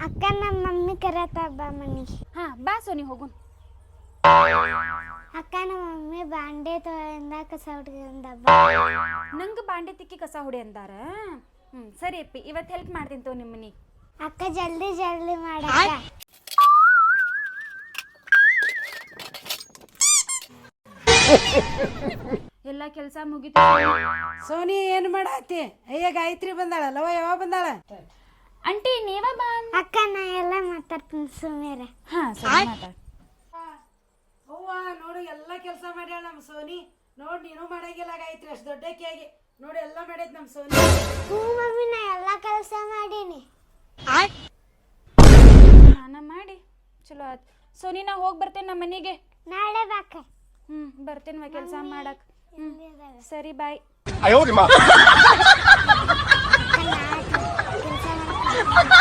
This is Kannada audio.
ಅಕ್ಕ ನಮ್ಮ ಮಮ್ಮಿ ಕರೆಯತ್ತ ಬಾ ಮನಿಗೆ. ಹಾ ಬಾ ಸೋನಿ ಹೋಗುನ್. ಅಕ್ಕ ನಮ್ಮ ಮಮ್ಮಿ ಬಾಂಡೆ ತೊಳೆಯಿಂದ ಕಸ ಹೊಡ್ಕೊಂಡ ನಂಗೆ ಬಾಂಡೆ ತಿಕ್ಕಿ ಕಸ ಹೊಡಿ ಅಂದಾರ. ಸರಿ ಅಪ್ಪಿ, ಇವತ್ತು ಹೆಲ್ಪ್ ಮಾಡ್ತೀನಿ ತೋ ನಿಮ್ಮ ಮನಿಗೆ. ಅಕ್ಕ ಜಲ್ದಿ ಜಲ್ದಿ ಮಾಡಕ್ಕ. ಎಲ್ಲ ಕೆಲಸ ಮುಗಿತು. ಸೋನಿ ಏನು ಮಾಡಾತಿ? ಅಯ್ಯ ಗಾಯತ್ರಿ ಬಂದಾಳಲ್ಲವ, ಯಾವ ಬಂದಾಳ? ಆಂಟಿ ನೀವ ಬಾ. ಅಕ್ಕ ನಾ ಎಲ್ಲ ಮಾತಾಡ್ತೀನಿ ಸುಮೇರೆ. ಹಾ ಸರಿ ಮಾತಾಡ. ಅವ್ವ ನೋಡು ಎಲ್ಲ ಕೆಲಸ ಮಾಡ್ಯಾಳ ನಮ್ಮ ಸೋನಿ. ನೋಡ್ ನೀನು ಮಾಡಂಗಿಲ್ಲ ಗಾಯತ್ರಿ, ಅಷ್ಟು ದೊಡ್ಡಕ್ಕಿಯಾಗಿ ನೋಡಿ ಎಲ್ಲ ಮಾಡೈತಿ ನಮ್ಮ ಸೋನಿ. ಹ್ಞೂ ಮಮ್ಮಿ ನಾ ಎಲ್ಲ ಕೆಲಸ ಮಾಡೀನಿ. ಸ್ನಾನ ಮಾಡಿ ಚಲೋ ಆಯ್ತು. ಸೋನಿ ನಾ ಹೋಗಿ ಬರ್ತೇನೆ ನಮ್ಮ ಮನೆಗೆ. ನಾಳೆ ಬಾಕ. ಬರ್ತೇನೆ ಕೆಲಸ ಮಾಡಕ್. ಸರಿ ಬಾಯ್. ಕೆಲಸ ಮಾಡಕ್